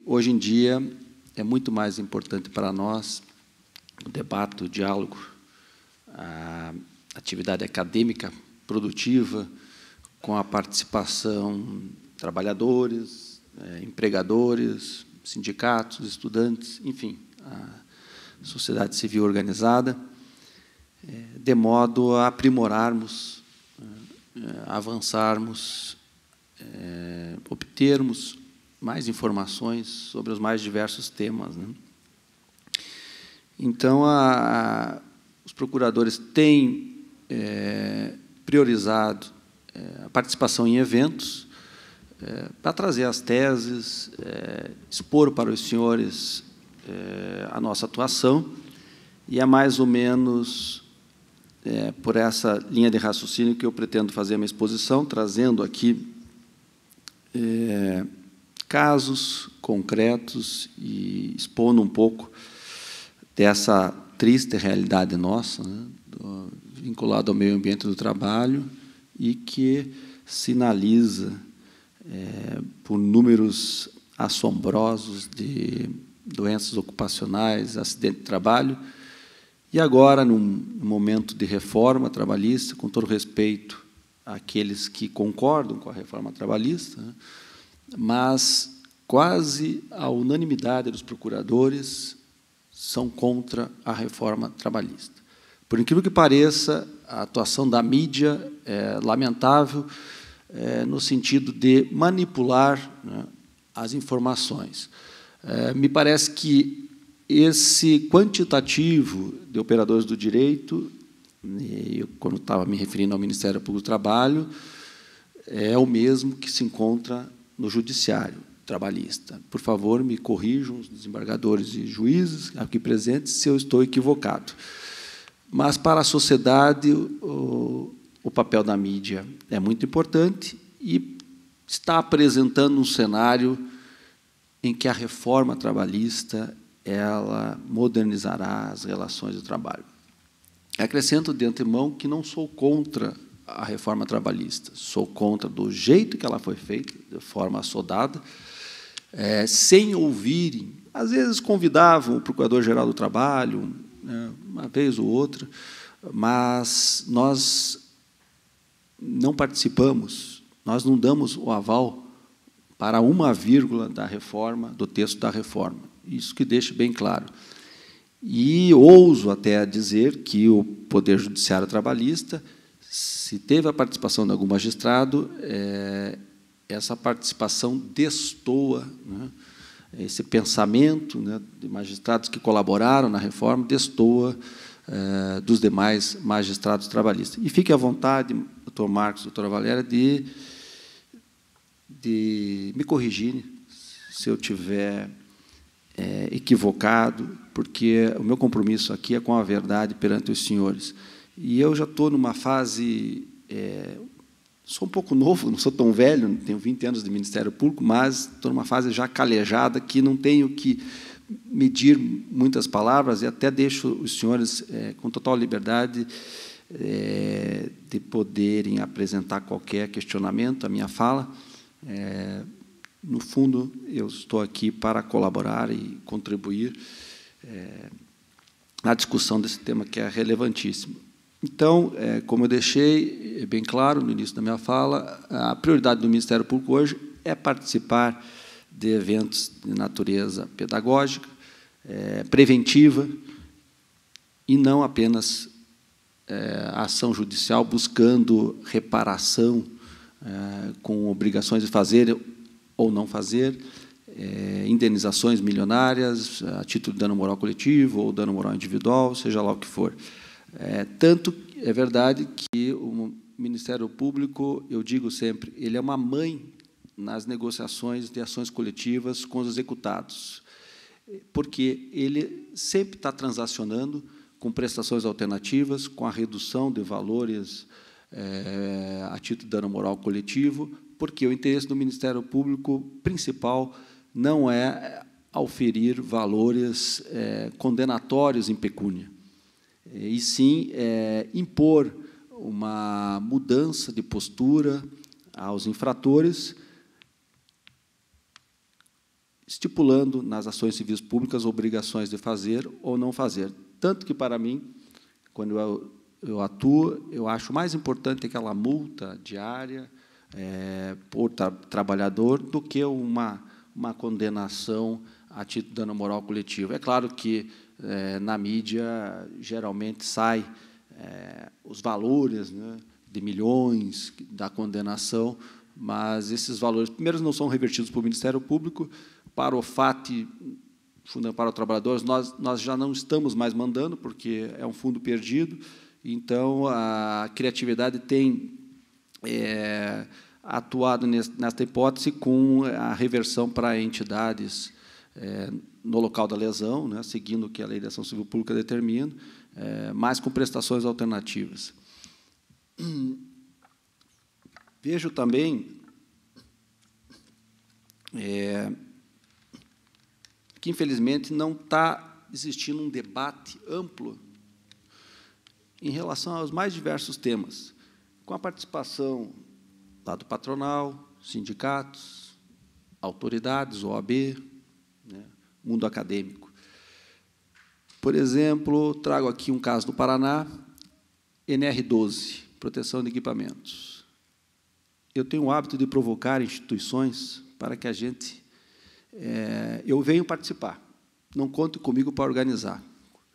hoje em dia, é muito mais importante para nós o debate, o diálogo, a atividade acadêmica produtiva, com a participação de trabalhadores, empregadores, sindicatos, estudantes, enfim, a sociedade civil organizada, de modo a aprimorarmos, avançarmos, obtermos mais informações sobre os mais diversos temas, né? Então, os procuradores têm priorizado a participação em eventos para trazer as teses, expor para os senhores a nossa atuação, e é mais ou menos por essa linha de raciocínio que eu pretendo fazer a minha exposição, trazendo aqui casos concretos e expondo um pouco dessa triste realidade nossa, né, vinculada ao meio ambiente do trabalho, e que sinaliza por números assombrosos de doenças ocupacionais, acidente de trabalho, e agora, num momento de reforma trabalhista, com todo respeito àqueles que concordam com a reforma trabalhista, né, mas quase a unanimidade dos procuradores são contra a reforma trabalhista. Por incrível que pareça, a atuação da mídia é lamentável, no sentido de manipular, né, as informações. Me parece que esse quantitativo de operadores do direito, eu, quando estava me referindo ao Ministério Público do Trabalho, é o mesmo que se encontra no Judiciário Trabalhista. Por favor, me corrijam os desembargadores e juízes aqui presentes se eu estou equivocado. Mas, para a sociedade, o papel da mídia é muito importante e está apresentando um cenário em que a reforma trabalhista ela modernizará as relações de trabalho. Acrescento de antemão que não sou contra a reforma trabalhista, sou contra do jeito que ela foi feita, de forma assodada, sem ouvirem. Às vezes convidavam o Procurador-Geral do Trabalho, né, uma vez ou outra, mas nós não participamos, nós não damos o aval para uma vírgula da reforma, do texto da reforma. Isso que deixa bem claro. E ouso até dizer que o Poder Judiciário Trabalhista, se teve a participação de algum magistrado, essa participação destoa, né, esse pensamento, né, de magistrados que colaboraram na reforma, destoa dos demais magistrados trabalhistas. E fique à vontade, doutor Marcos, doutora Valéria, de me corrigir se eu tiver equivocado, porque o meu compromisso aqui é com a verdade perante os senhores. E eu já estou numa fase, sou um pouco novo, não sou tão velho, tenho 20 anos de Ministério Público, mas estou numa fase já calejada, que não tenho que medir muitas palavras, e até deixo os senhores com total liberdade de poderem apresentar qualquer questionamento à minha fala. No fundo, eu estou aqui para colaborar e contribuir na discussão desse tema que é relevantíssimo. Então, como eu deixei bem claro no início da minha fala, a prioridade do Ministério Público hoje é participar de eventos de natureza pedagógica, preventiva, e não apenas a ação judicial buscando reparação, com obrigações de fazer ou não fazer, indenizações milionárias, a título de dano moral coletivo ou dano moral individual, seja lá o que for. Tanto é verdade que o Ministério Público, eu digo sempre, ele é uma mãe nas negociações de ações coletivas com os executados, porque ele sempre está transacionando com prestações alternativas, com a redução de valores a título de dano moral coletivo, porque o interesse do Ministério Público principal não é auferir valores condenatórios em pecúnia, e sim impor uma mudança de postura aos infratores, estipulando nas ações civis públicas obrigações de fazer ou não fazer. Tanto que, para mim, quando eu atuo, eu acho mais importante aquela multa diária por trabalhador do que uma condenação a título de dano moral coletivo. É claro que, na mídia, geralmente sai os valores, né, de milhões da condenação, mas esses valores, primeiro, não são revertidos para o Ministério Público. Para o FAT, Fundo para os Trabalhadores, nós já não estamos mais mandando, porque é um fundo perdido. Então, a criatividade tem atuado nesta hipótese com a reversão para entidades no local da lesão, né, seguindo o que a Lei de Ação Civil Pública determina, mas com prestações alternativas. Vejo também que, infelizmente, não está existindo um debate amplo em relação aos mais diversos temas, com a participação do patronal, sindicatos, autoridades, OAB, né, mundo acadêmico. Por exemplo, trago aqui um caso do Paraná, NR12, proteção de equipamentos. Eu tenho o hábito de provocar instituições para que a gente... eu venho participar, não conte comigo para organizar.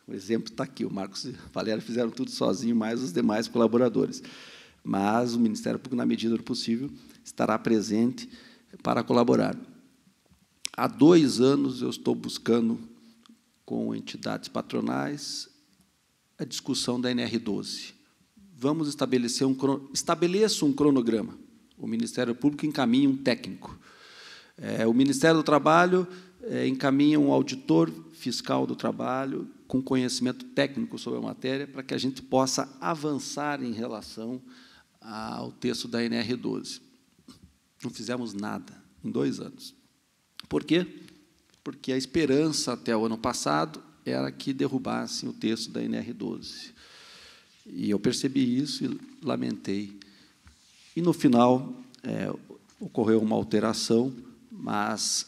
O exemplo está aqui, o Marcos e o Valério fizeram tudo sozinho, mais os demais colaboradores. Mas o Ministério Público, na medida do possível, estará presente para colaborar. Há 2 anos eu estou buscando, com entidades patronais, a discussão da NR12. Vamos estabelecer estabeleça um cronograma. O Ministério Público encaminha um técnico. O Ministério do Trabalho encaminha um auditor fiscal do trabalho com conhecimento técnico sobre a matéria, para que a gente possa avançar em relação ao texto da NR12. Não fizemos nada em 2 anos. Por quê? Porque a esperança até o ano passado era que derrubassem o texto da NR12. E eu percebi isso e lamentei. E, no final, ocorreu uma alteração, mas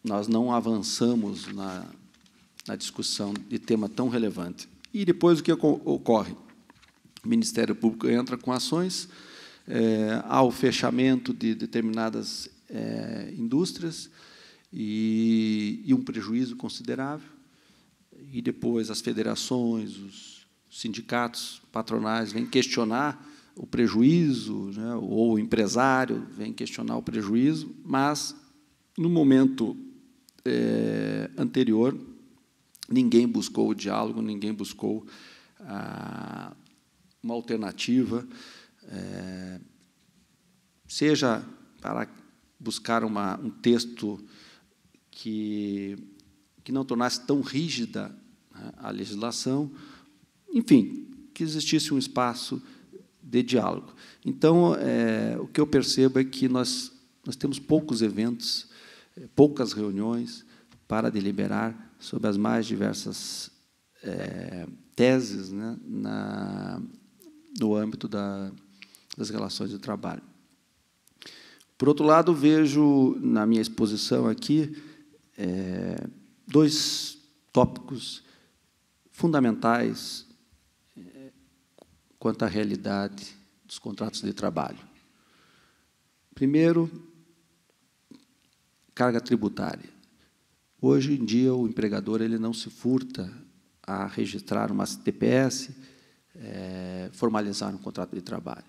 nós não avançamos na discussão de tema tão relevante. E depois o que ocorre? O Ministério Público entra com ações, há o fechamento de determinadas indústrias e um prejuízo considerável, e depois as federações, os sindicatos patronais vêm questionar o prejuízo, né, ou o empresário vem questionar o prejuízo, mas, no momento anterior, ninguém buscou o diálogo, ninguém buscou uma alternativa, seja para buscar um texto que não tornasse tão rígida, né, a legislação, enfim, que existisse um espaço de diálogo. Então, o que eu percebo é que nós temos poucos eventos, poucas reuniões para deliberar sobre as mais diversas teses, né, no âmbito das relações de trabalho. Por outro lado, vejo, na minha exposição aqui, 2 tópicos fundamentais quanto à realidade dos contratos de trabalho. Primeiro, carga tributária. Hoje em dia, o empregador não se furta a registrar uma TPS, formalizar um contrato de trabalho.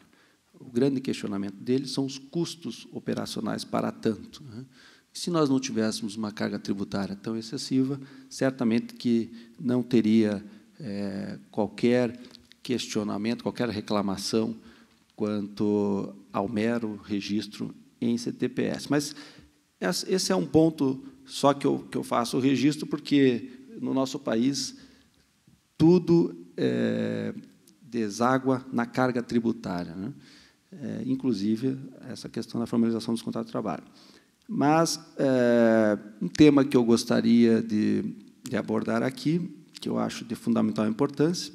O grande questionamento dele são os custos operacionais para tanto, né? Se nós não tivéssemos uma carga tributária tão excessiva, certamente que não teria qualquer questionamento, qualquer reclamação quanto ao mero registro em CTPS. Mas esse é um ponto só que eu faço o registro, porque, no nosso país, tudo deságua na carga tributária, né? Inclusive essa questão da formalização dos contratos de trabalho. Mas um tema que eu gostaria de abordar aqui, que eu acho de fundamental importância,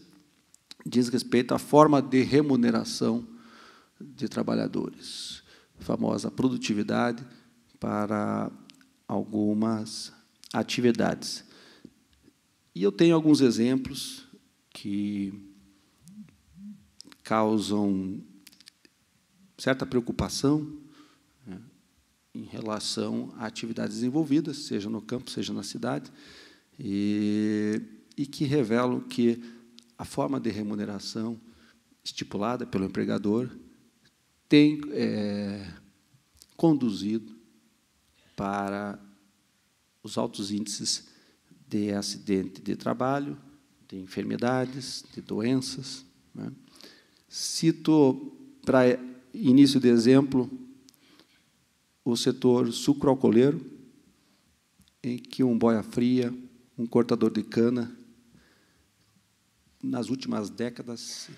diz respeito à forma de remuneração de trabalhadores, a famosa produtividade para algumas atividades. E eu tenho alguns exemplos que causam certa preocupação, né, em relação a atividades desenvolvidas, seja no campo, seja na cidade, e que revelam que a forma de remuneração estipulada pelo empregador tem conduzido para os altos índices de acidente de trabalho, de enfermidades, de doenças, né? Cito, para início de exemplo, o setor sucroalcooleiro, em que um boia-fria, um cortador de cana, nas últimas décadas,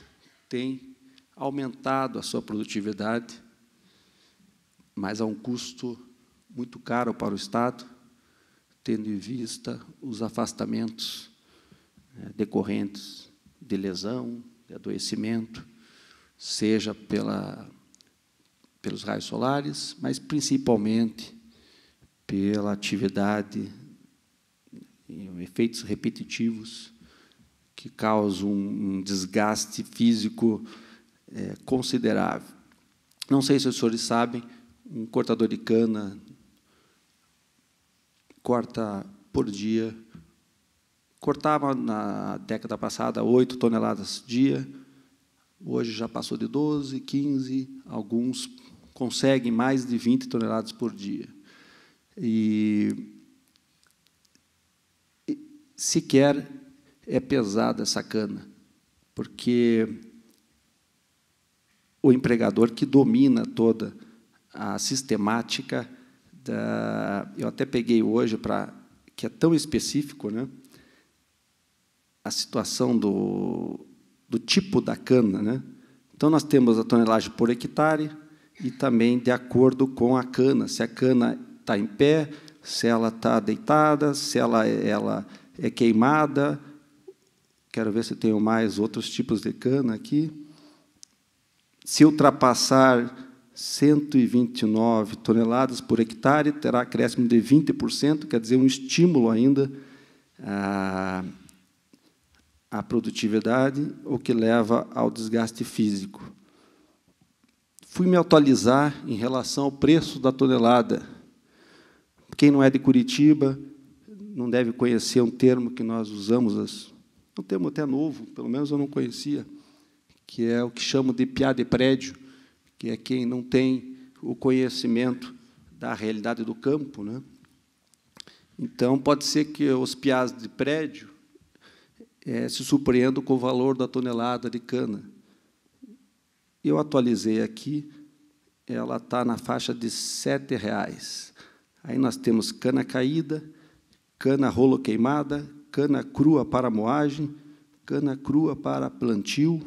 tem aumentado a sua produtividade, mas a um custo muito caro para o Estado, tendo em vista os afastamentos, né, decorrentes de lesão, de adoecimento, seja pelos raios solares, mas principalmente pela atividade e efeitos repetitivos que causam um desgaste físico considerável. Não sei se os senhores sabem, um cortador de cana corta por dia, cortava na década passada 8 toneladas dia, hoje já passou de 12, 15, alguns conseguem mais de 20 toneladas por dia. E sequer é pesada essa cana, porque o empregador que domina toda a sistemática eu até peguei hoje, que é tão específico, né, a situação do tipo da cana, né? Então, nós temos a tonelagem por hectare e também de acordo com a cana, se a cana está em pé, se ela está deitada, se ela é queimada. Quero ver se tenho mais outros tipos de cana aqui. Se ultrapassar 129 toneladas por hectare, terá acréscimo de 20%, quer dizer, um estímulo ainda à produtividade, o que leva ao desgaste físico. Fui me atualizar em relação ao preço da tonelada. Quem não é de Curitiba não deve conhecer um termo que nós usamos, um termo até novo, pelo menos eu não conhecia, que é o que chamo de piá de prédio, que é quem não tem o conhecimento da realidade do campo, né? Então, pode ser que os piás de prédio se surpreendam com o valor da tonelada de cana. Eu atualizei aqui, ela está na faixa de R$ 7,00. Aí nós temos cana caída, cana rolo queimada, cana crua para moagem, cana crua para plantio,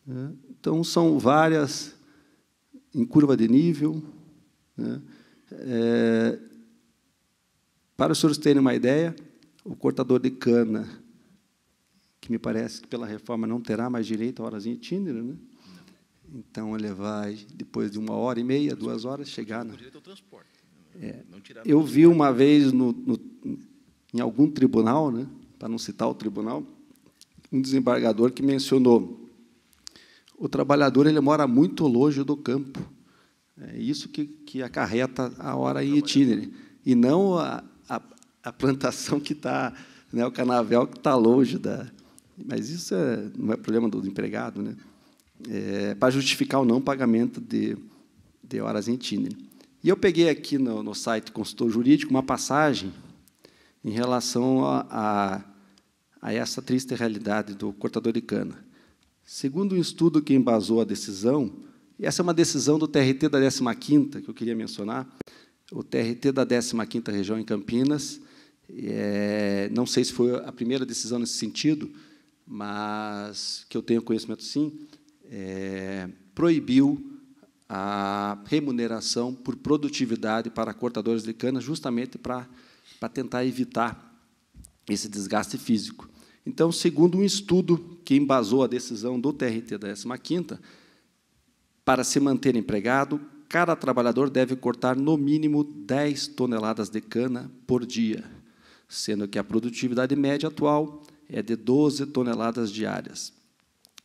né? Então, são várias em curva de nível, né? Para os senhores terem uma ideia, o cortador de cana, que me parece que pela reforma não terá mais direito a horas em itinerário, né? Então, ele vai, depois de 1h30, 2 horas, chegar na... Eu vi uma vez em algum tribunal, né, para não citar o tribunal, um desembargador que mencionou: o trabalhador ele mora muito longe do campo. É isso que acarreta a hora em itinerário, e não a plantação que está, né, o canavial que está longe da... Mas isso não é problema do empregado, né? Para justificar o não pagamento de horas em itinerário. E eu peguei aqui no site Consultor Jurídico uma passagem em relação a essa triste realidade do cortador de cana. Segundo um estudo que embasou a decisão, e essa é uma decisão do TRT da 15ª, que eu queria mencionar, o TRT da 15ª Região em Campinas, não sei se foi a primeira decisão nesse sentido, mas que eu tenho conhecimento, sim, proibiu a remuneração por produtividade para cortadores de cana, justamente para tentar evitar esse desgaste físico. Então, segundo um estudo que embasou a decisão do TRT da 15ª, para se manter empregado, cada trabalhador deve cortar, no mínimo, 10 toneladas de cana por dia, sendo que a produtividade média atual é de 12 toneladas diárias.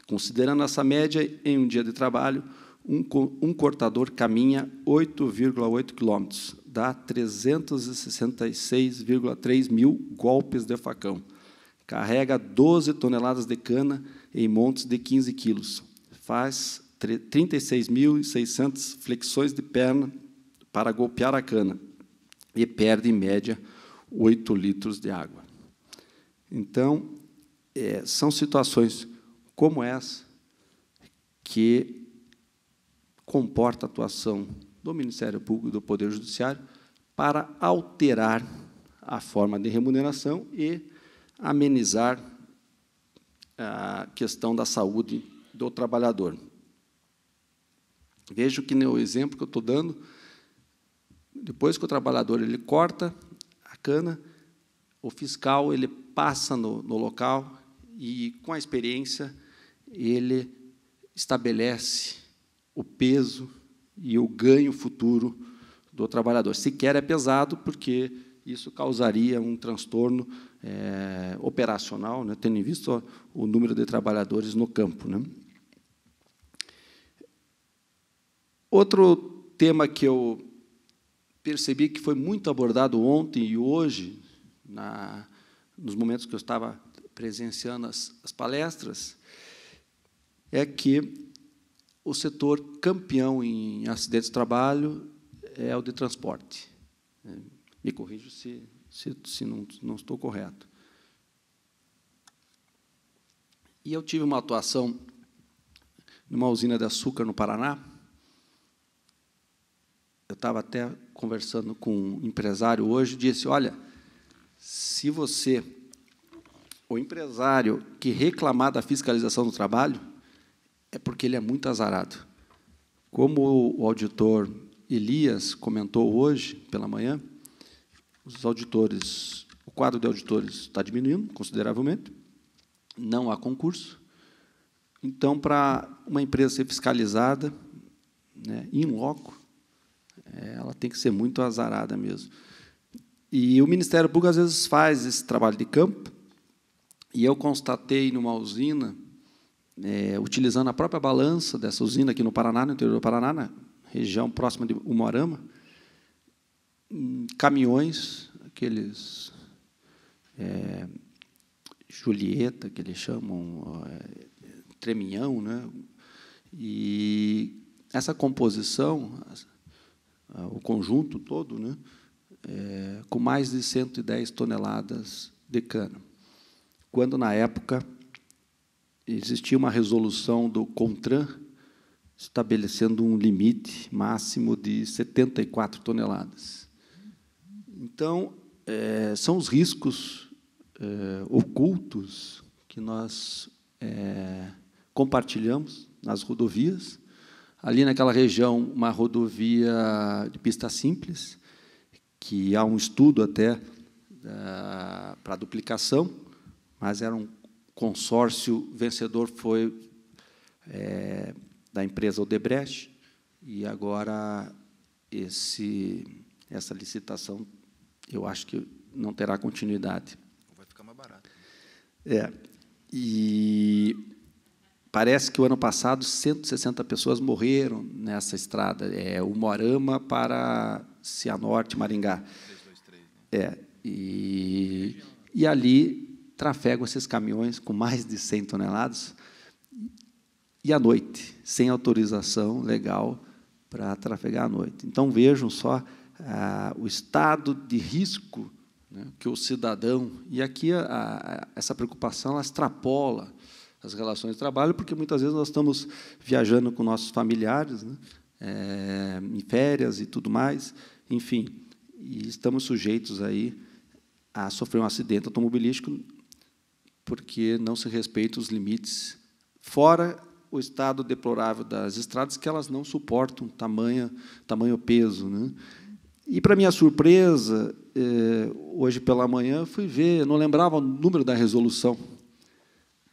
Considerando essa média, em um dia de trabalho, um cortador caminha 8,8 quilômetros, dá 366,3 mil golpes de facão. Carrega 12 toneladas de cana em montes de 15 quilos. Faz 36.600 flexões de perna para golpear a cana e perde, em média, 8 litros de água. Então, são situações como essa que comporta a atuação do Ministério Público e do Poder Judiciário para alterar a forma de remuneração e amenizar a questão da saúde do trabalhador. Vejo que, no exemplo que eu estou dando, depois que o trabalhador ele corta a cana, o fiscal ele passa no local e, com a experiência, ele estabelece o peso e o ganho futuro do trabalhador. Sequer é pesado, porque isso causaria um transtorno operacional, né, tendo em vista o número de trabalhadores no campo, né. Outro tema que eu percebi que foi muito abordado ontem e hoje, nos momentos que eu estava presenciando as palestras, é que o setor campeão em acidentes de trabalho é o de transporte. Me corrijo se não estou correto. E eu tive uma atuação numa usina de açúcar no Paraná. Eu estava até conversando com um empresário hoje, disse, olha, se você, o empresário que reclamar da fiscalização do trabalho, é porque ele é muito azarado. Como o auditor Elias comentou hoje, pela manhã, o quadro de auditores está diminuindo consideravelmente, não há concurso. Então, para uma empresa ser fiscalizada, né, in loco, ela tem que ser muito azarada mesmo. E o Ministério Público, às vezes, faz esse trabalho de campo, e eu constatei, numa usina, utilizando a própria balança dessa usina aqui no Paraná, no interior do Paraná, na região próxima de Umuarama, caminhões, aqueles Julieta, que eles chamam, treminhão, né? E essa composição, o conjunto todo, né? Com mais de 110 toneladas de cana, quando, na época, existia uma resolução do CONTRAN estabelecendo um limite máximo de 74 toneladas. Então, são os riscos ocultos que nós compartilhamos nas rodovias. Ali, naquela região, uma rodovia de pista simples, que há um estudo até para duplicação, mas era um consórcio vencedor, foi da empresa Odebrecht, e agora essa licitação, eu acho que não terá continuidade. Vai ficar mais barato. E parece que o ano passado 160 pessoas morreram nessa estrada, Umuarama para Cianorte, Maringá. 323, né? E ali trafegam esses caminhões com mais de 100 toneladas, e à noite, sem autorização legal para trafegar à noite. Então, vejam só o estado de risco, né, que o cidadão... E aqui essa preocupação ela extrapola as relações de trabalho, porque, muitas vezes, nós estamos viajando com nossos familiares, né, em férias e tudo mais, enfim, e estamos sujeitos aí a sofrer um acidente automobilístico porque não se respeitam os limites, fora o estado deplorável das estradas, que elas não suportam tamanho peso, né? E, para minha surpresa, hoje pela manhã, fui ver, não lembrava o número da resolução.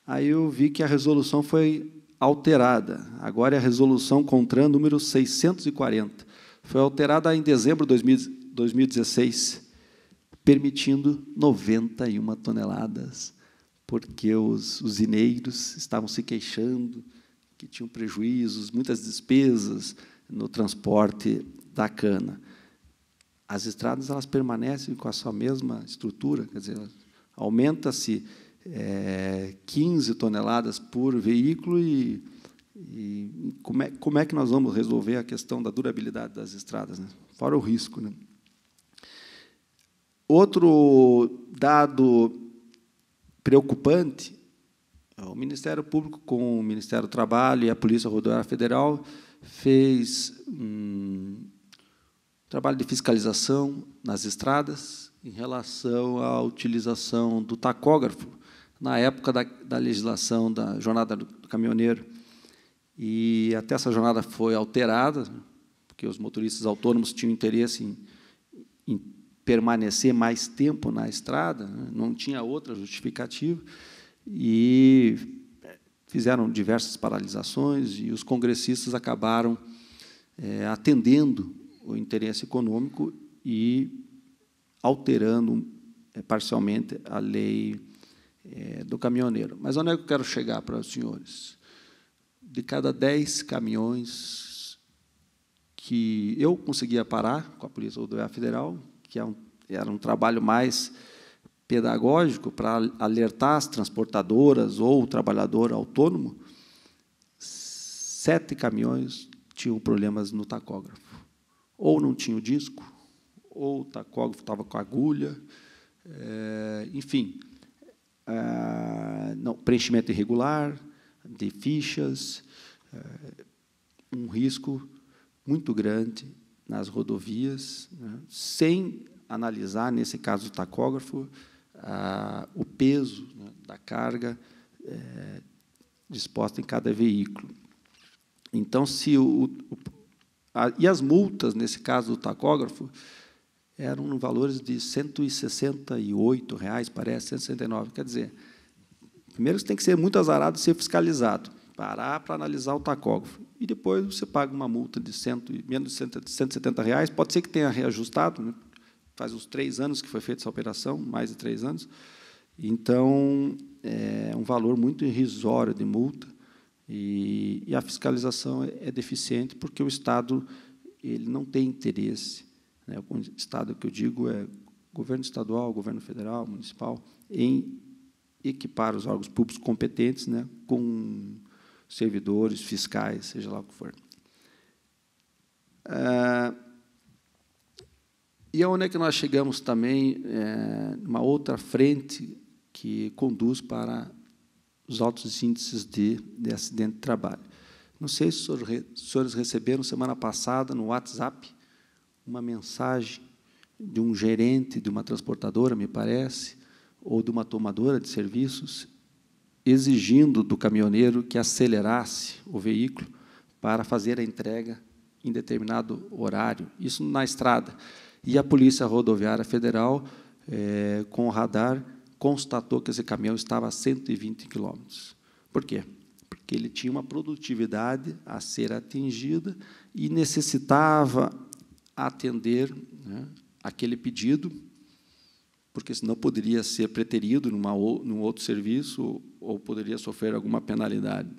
Aí eu vi que a resolução foi alterada. Agora é a resolução CONTRAN número 640. Foi alterada em dezembro de 2016, permitindo 91 toneladas, porque os usineiros estavam se queixando que tinham prejuízos, muitas despesas no transporte da cana. As estradas elas permanecem com a sua mesma estrutura, quer dizer, aumenta-se 15 toneladas por veículo e como é que nós vamos resolver a questão da durabilidade das estradas, né? Fora o risco, né? Outro dado preocupante, o Ministério Público, com o Ministério do Trabalho e a Polícia Rodoviária Federal, fez trabalho de fiscalização nas estradas em relação à utilização do tacógrafo na época da legislação da jornada do caminhoneiro. E até essa jornada foi alterada, porque os motoristas autônomos tinham interesse em permanecer mais tempo na estrada, né? Não tinha outra justificativa, e fizeram diversas paralisações, e os congressistas acabaram atendendo o interesse econômico e alterando parcialmente a lei do caminhoneiro. Mas onde é que eu quero chegar para os senhores? De cada 10 caminhões que eu conseguia parar com a Polícia Rodoviária Federal, que era um trabalho mais pedagógico para alertar as transportadoras ou o trabalhador autônomo, 7 caminhões tinham problemas no tacógrafo. Ou não tinha o disco, ou o tacógrafo estava com agulha, enfim, não, preenchimento irregular de fichas, um risco muito grande nas rodovias, né, sem analisar, nesse caso do tacógrafo, o peso, né, da carga disposta em cada veículo. Então, e as multas, nesse caso do tacógrafo, eram valores de R$ 168, parece, 169. Quer dizer, primeiro você tem que ser muito azarado e ser fiscalizado, parar para analisar o tacógrafo. E depois você paga uma multa de menos de R$ 170. Pode ser que tenha reajustado, né? Faz uns 3 anos que foi feita essa operação, mais de 3 anos. Então, é um valor muito irrisório de multa, e a fiscalização é deficiente, porque o Estado ele não tem interesse, né? O Estado que eu digo é governo estadual, governo federal, municipal, em equipar os órgãos públicos competentes, né, com servidores fiscais, seja lá o que for. E aonde é que nós chegamos também, numa outra frente que conduz para os altos índices de acidente de trabalho. Não sei se os senhores receberam, semana passada, no WhatsApp, uma mensagem de um gerente de uma transportadora, me parece, ou de uma tomadora de serviços, exigindo do caminhoneiro que acelerasse o veículo para fazer a entrega em determinado horário, isso na estrada. E a Polícia Rodoviária Federal, com o radar, constatou que esse caminhão estava a 120 quilômetros. Por quê? Porque ele tinha uma produtividade a ser atingida e necessitava atender, né, aquele pedido, porque senão poderia ser preterido num outro serviço ou poderia sofrer alguma penalidade.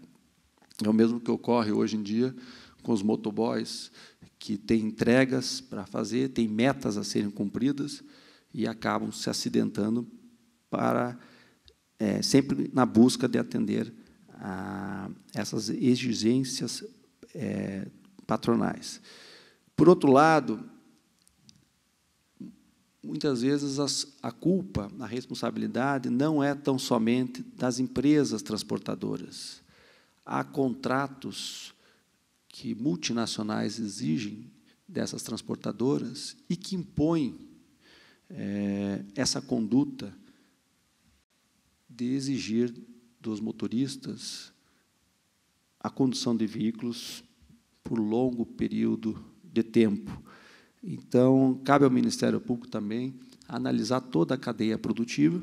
É o mesmo que ocorre hoje em dia com os motoboys, que têm entregas para fazer, têm metas a serem cumpridas e acabam se acidentando sempre na busca de atender a essas exigências patronais. Por outro lado, muitas vezes a culpa, a responsabilidade não é tão somente das empresas transportadoras. Há contratos que multinacionais exigem dessas transportadoras e que impõem essa conduta de exigir dos motoristas a condução de veículos por longo período de tempo. Então, cabe ao Ministério Público também analisar toda a cadeia produtiva,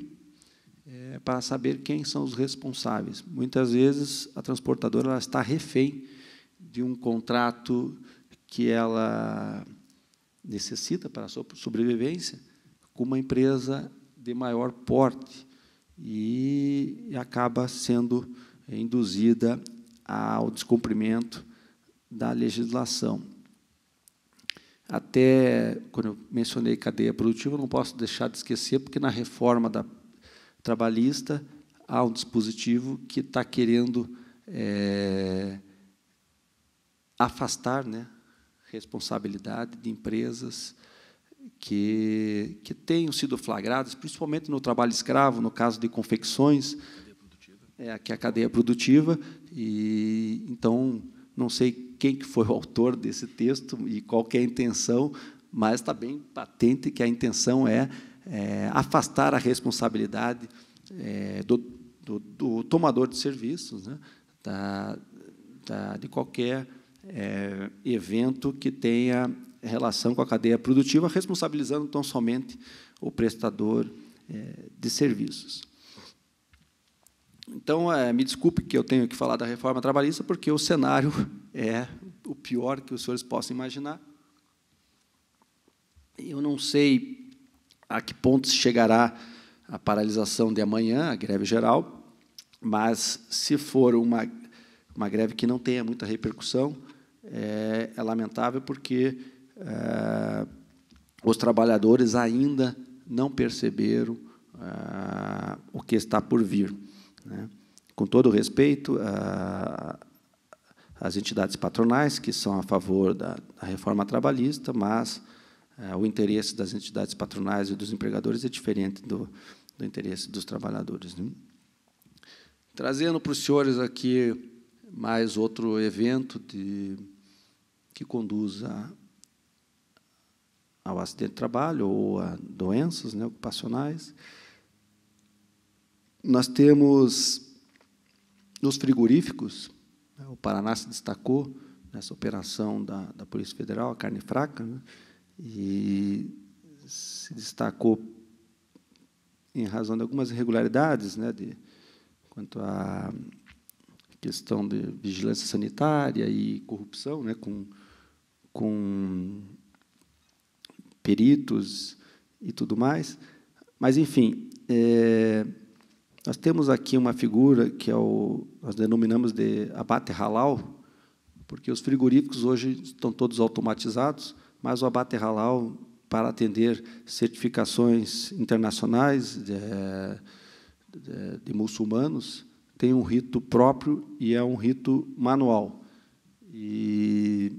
para saber quem são os responsáveis. Muitas vezes, a transportadora ela está refém de um contrato que ela necessita para a sua sobrevivência com uma empresa de maior porte e acaba sendo induzida ao descumprimento da legislação. Até, quando eu mencionei cadeia produtiva, eu não posso deixar de esquecer, porque na reforma trabalhista há um dispositivo que está querendo afastar, né, responsabilidade de empresas que tenham sido flagradas, principalmente no trabalho escravo, no caso de confecções, que é a cadeia produtiva. E então não sei quem que foi o autor desse texto e qual que é a intenção, mas está bem patente que a intenção é afastar a responsabilidade do tomador de serviços, né, de qualquer evento que tenha relação com a cadeia produtiva, responsabilizando tão somente o prestador de serviços. Então, me desculpe que eu tenho que falar da reforma trabalhista, porque o cenário é o pior que os senhores possam imaginar. Eu não sei a que ponto chegará a paralisação de amanhã, a greve geral, mas, se for uma greve que não tenha muita repercussão, é lamentável, porque os trabalhadores ainda não perceberam o que está por vir, né? Com todo o respeito às entidades patronais, que são a favor da reforma trabalhista, mas o interesse das entidades patronais e dos empregadores é diferente do interesse dos trabalhadores, né? Trazendo para os senhores aqui mais outro evento que conduz ao acidente de trabalho ou a doenças, né, ocupacionais. Nós temos nos frigoríficos, né, o Paraná se destacou nessa operação da Polícia Federal, a carne fraca, né, e se destacou em razão de algumas irregularidades, né, quanto à questão de vigilância sanitária e corrupção, né, com peritos e tudo mais. Mas, enfim, nós temos aqui uma figura que nós denominamos de abate halal, porque os frigoríficos hoje estão todos automatizados, mas o abate halal, para atender certificações internacionais de muçulmanos, tem um rito próprio e é um rito manual. E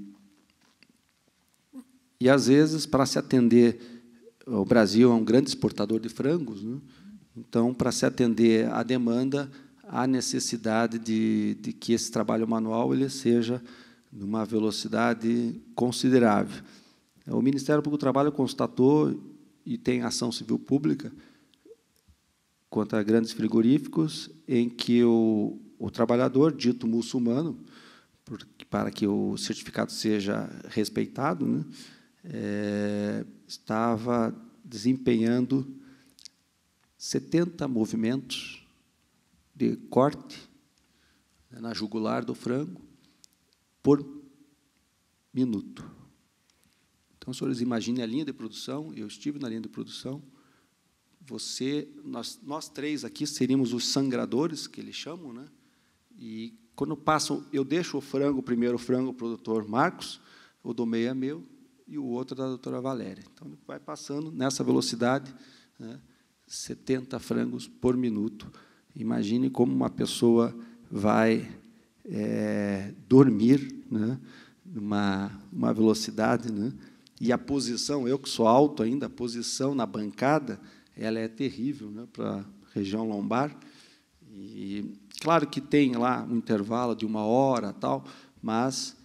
às vezes, para se atender, o Brasil é um grande exportador de frangos, né? Então, para se atender à demanda, há necessidade de que esse trabalho manual ele seja de uma velocidade considerável. O Ministério Público do Trabalho constatou, e tem ação civil pública contra grandes frigoríficos, em que o trabalhador, dito muçulmano, para que o certificado seja respeitado, né, estava desempenhando 70 movimentos de corte, né, na jugular do frango por minuto. Então, os senhores imaginem a linha de produção. Eu estive na linha de produção. Nós três aqui seríamos os sangradores, que eles chamam, né? E, quando passam, eu deixo o primeiro frango para o doutor Marcos, o do meio é meu, e o outro da doutora Valéria. Então, vai passando nessa velocidade, né, 70 frangos por minuto. Imagine como uma pessoa vai dormir, né, numa velocidade, né? E a posição, eu que sou alto ainda, a posição na bancada, ela é terrível, né, para a região lombar. E, claro que tem lá um intervalo de 1 hora, tal, mas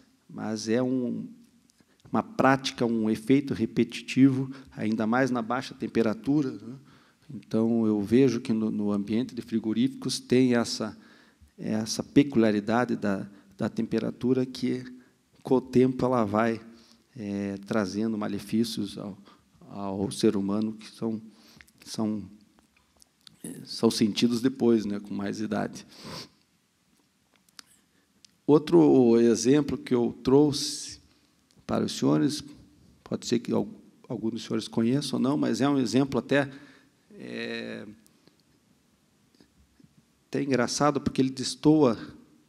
é uma prática, um efeito repetitivo, ainda mais na baixa temperatura, né? Então, eu vejo que no ambiente de frigoríficos tem essa peculiaridade da temperatura que, com o tempo, ela vai trazendo malefícios ao ser humano que são são sentidos depois, né, com mais idade. Outro exemplo que eu trouxe para os senhores, pode ser que alguns dos senhores conheçam ou não, mas é um exemplo até engraçado, porque ele destoa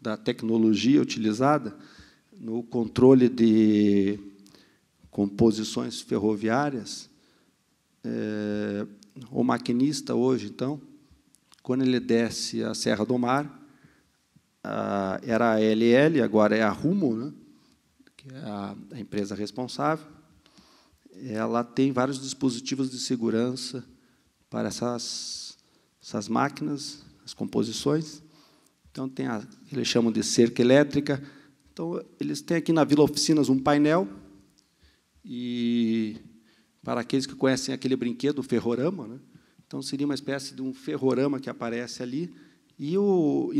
da tecnologia utilizada no controle de composições ferroviárias. O maquinista, hoje, então, quando ele desce a Serra do Mar, era a LL, agora é a Rumo, né, que é a empresa responsável. Ela tem vários dispositivos de segurança para essas máquinas, as composições. Então, tem que eles chamam de cerca elétrica. Então, eles têm aqui na Vila Oficinas um painel, e, para aqueles que conhecem aquele brinquedo, o ferrorama, né, então, seria uma espécie de um ferrorama que aparece ali, e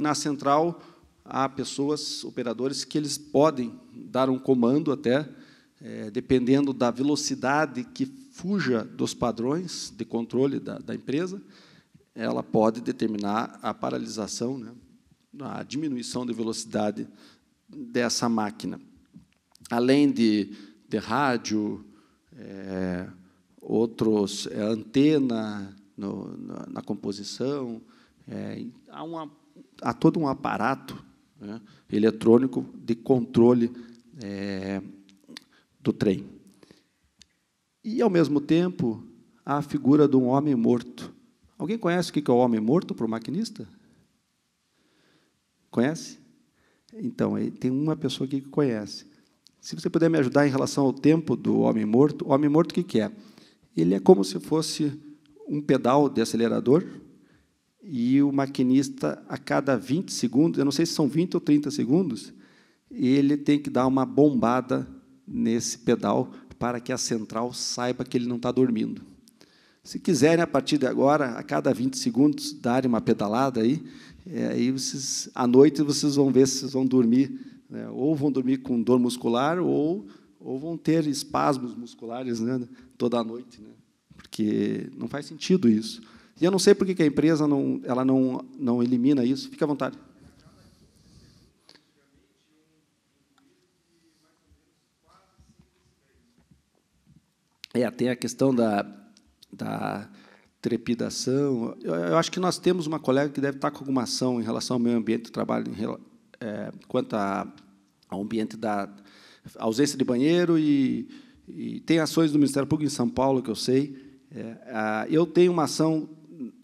na central há pessoas, operadores, que eles podem dar um comando até, dependendo da velocidade que fuja dos padrões de controle da empresa, ela pode determinar a paralisação, né, a diminuição de velocidade dessa máquina. Além de rádio, outros, antena na composição, há todo um aparato, né, eletrônico de controle do trem. E, ao mesmo tempo, há a figura de um homem morto. Alguém conhece o que é o homem morto para o maquinista? Conhece? Então, tem uma pessoa aqui que conhece. Se você puder me ajudar em relação ao tempo do homem morto, o homem morto, o que é? Ele é como se fosse um pedal de acelerador, e o maquinista, a cada 20 segundos, eu não sei se são 20 ou 30 segundos, ele tem que dar uma bombada nesse pedal para que a central saiba que ele não está dormindo. Se quiserem, a partir de agora, a cada 20 segundos, darem uma pedalada aí vocês, à noite, vocês vão ver se vocês vão dormir, né, ou vão dormir com dor muscular, ou vão ter espasmos musculares, né, toda a noite, né, porque não faz sentido isso. E eu não sei por que a empresa não elimina isso. Fique à vontade. Tem a questão da trepidação. Eu acho que nós temos uma colega que deve estar com alguma ação em relação ao meio ambiente do trabalho, quanto ao ambiente da ausência de banheiro, e tem ações do Ministério Público em São Paulo, que eu sei. Eu tenho uma ação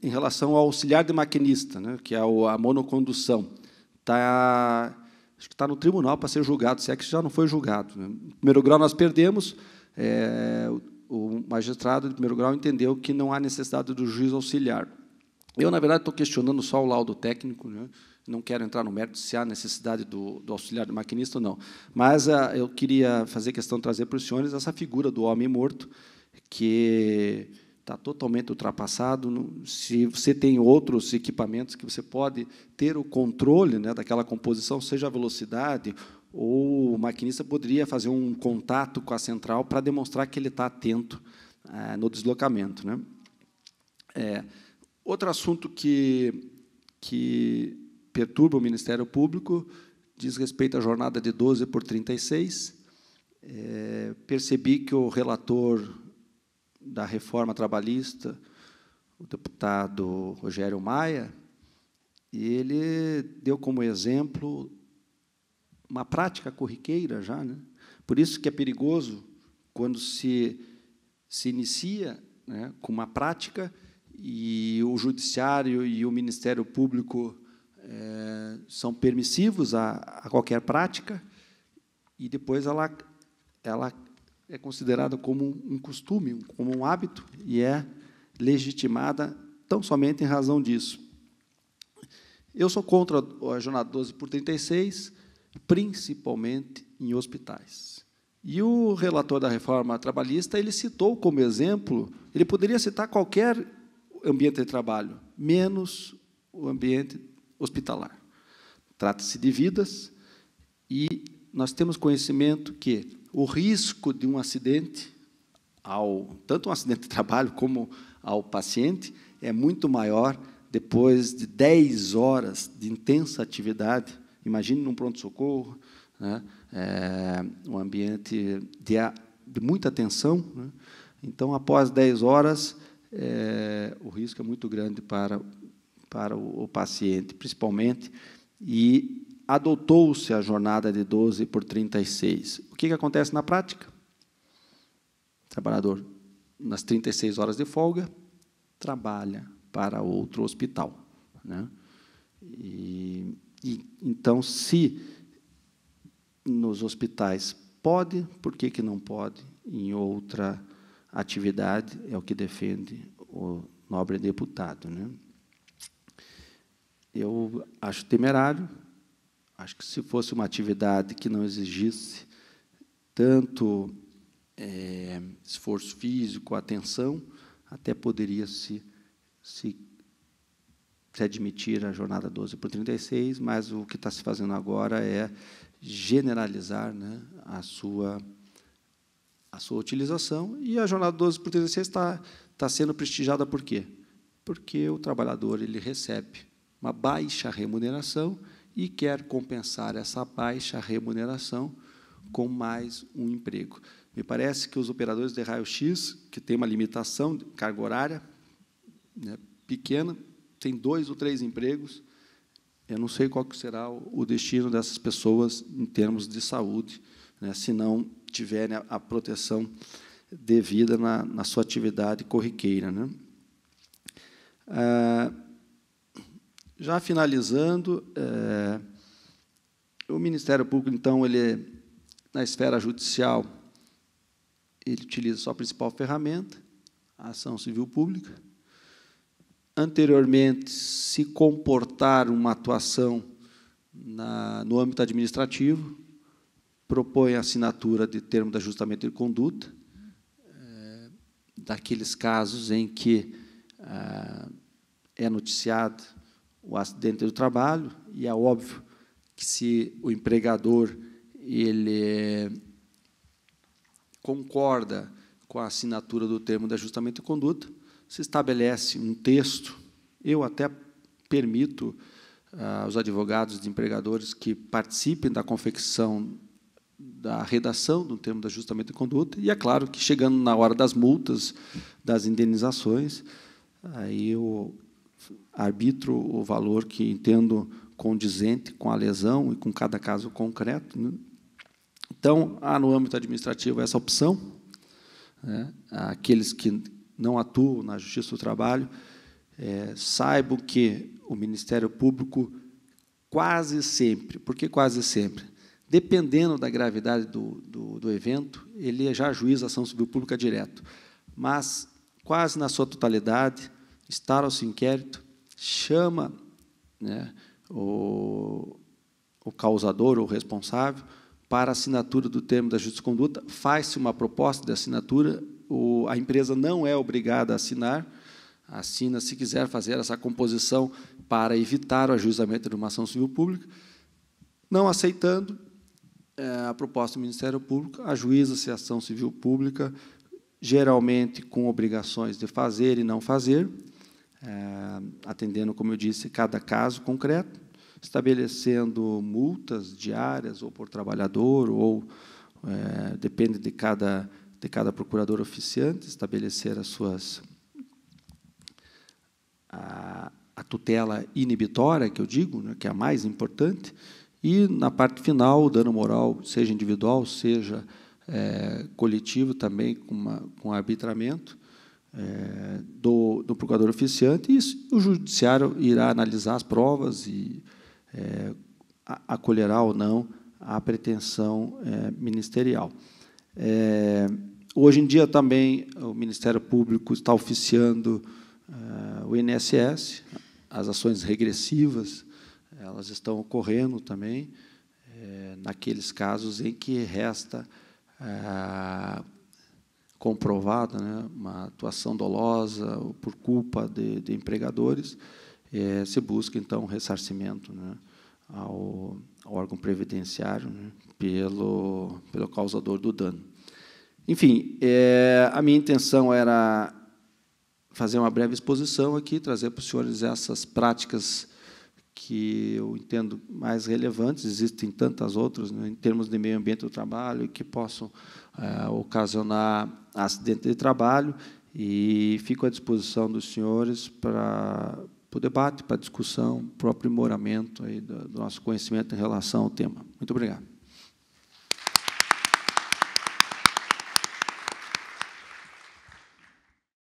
em relação ao auxiliar de maquinista, né, que é a monocondução. Acho que está no tribunal para ser julgado, se é que já não foi julgado, né. No primeiro grau nós perdemos, o magistrado de primeiro grau entendeu que não há necessidade do juiz auxiliar. Eu, na verdade, estou questionando só o laudo técnico, né, não quero entrar no mérito se há necessidade do auxiliar de maquinista ou não. Mas eu queria fazer questão de trazer para os senhores essa figura do homem morto, que está totalmente ultrapassado. Se você tem outros equipamentos que você pode ter o controle, né, daquela composição, seja a velocidade, ou o maquinista poderia fazer um contato com a central para demonstrar que ele está atento no deslocamento, né. Outro assunto que perturba o Ministério Público diz respeito à jornada de 12 por 36. Percebi que o relator da reforma trabalhista, o deputado Rogério Maia, ele deu como exemplo uma prática corriqueira já, né? Por isso que é perigoso quando se inicia, né, com uma prática, e o Judiciário e o Ministério Público são permissivos a qualquer prática, e depois ela é considerada como um costume, como um hábito, e é legitimada tão somente em razão disso. Eu sou contra a jornada 12 por 36, principalmente em hospitais. E o relator da reforma trabalhista, ele citou como exemplo, ele poderia citar qualquer ambiente de trabalho, menos o ambiente hospitalar. Trata-se de vidas, e nós temos conhecimento que o risco de um acidente, tanto um acidente de trabalho como ao paciente, é muito maior depois de 10 horas de intensa atividade, imagine num pronto-socorro, né, um ambiente de muita tensão, né? Então, após 10 horas, o risco é muito grande para o paciente, principalmente, e adotou-se a jornada de 12 por 36. O que acontece na prática? O trabalhador, nas 36 horas de folga, trabalha para outro hospital, né? Então, se nos hospitais pode, por que não pode em outra atividade? É o que defende o nobre deputado, né? Eu acho temerário, acho que, se fosse uma atividade que não exigisse tanto esforço físico, atenção, até poderia se admitir a jornada 12 por 36, mas o que está se fazendo agora é generalizar, né, a sua utilização, e a jornada 12 por 36 está sendo prestigiada por quê? Porque o trabalhador ele recebe uma baixa remuneração e quer compensar essa baixa remuneração com mais um emprego. Me parece que os operadores de raio-x, que têm uma limitação de carga horária, né, pequena, têm 2 ou 3 empregos. Eu não sei qual que será o destino dessas pessoas em termos de saúde, né, se não tiverem a proteção devida na sua atividade corriqueira, né? Já finalizando, o Ministério Público, então, na esfera judicial, ele utiliza sua principal ferramenta, a ação civil pública. Anteriormente, se comportar uma atuação no âmbito administrativo, propõe a assinatura de termo de ajustamento de conduta, daqueles casos em que é noticiado o acidente do trabalho, e é óbvio que, se o empregador ele concorda com a assinatura do termo de ajustamento de conduta, se estabelece um texto. Eu até permito aos advogados de empregadores que participem da confecção, da redação do termo de ajustamento de conduta, e é claro que, chegando na hora das multas, das indenizações, aí eu arbitro o valor que entendo condizente com a lesão e com cada caso concreto, né? Então, há no âmbito administrativo essa opção, né? Aqueles que não atuam na Justiça do Trabalho saibam que o Ministério Público, quase sempre, por que quase sempre? Dependendo da gravidade do evento, ele já ajuiza a ação civil pública direto, mas, quase na sua totalidade, instala-se o inquérito, chama, né, o causador ou responsável para a assinatura do termo da justa conduta, faz-se uma proposta de assinatura, a empresa não é obrigada a assinar, assina se quiser fazer essa composição para evitar o ajuizamento de uma ação civil pública. Não aceitando a proposta do Ministério Público, ajuiza-se a ação civil pública, geralmente com obrigações de fazer e não fazer, atendendo, como eu disse, cada caso concreto, estabelecendo multas diárias ou por trabalhador, ou depende de cada procurador oficiante, estabelecer a tutela inibitória, que eu digo, né, que é a mais importante, e, na parte final, o dano moral, seja individual, seja coletivo, também com arbitramento do procurador oficiante, e o judiciário irá analisar as provas e acolherá ou não a pretensão ministerial. Hoje em dia, também, o Ministério Público está oficiando o INSS, as ações regressivas, elas estão ocorrendo também, naqueles casos em que resta comprovada, né, uma atuação dolosa ou por culpa de empregadores, se busca, então, ressarcimento, né, ao órgão previdenciário, né, pelo causador do dano. Enfim, a minha intenção era fazer uma breve exposição aqui, trazer para os senhores essas práticas que eu entendo mais relevantes. Existem tantas outras, né, em termos de meio ambiente do trabalho, que possam ocasionar acidente de trabalho, e fico à disposição dos senhores para o debate, para a discussão, para o aprimoramento aí do nosso conhecimento em relação ao tema. Muito obrigado.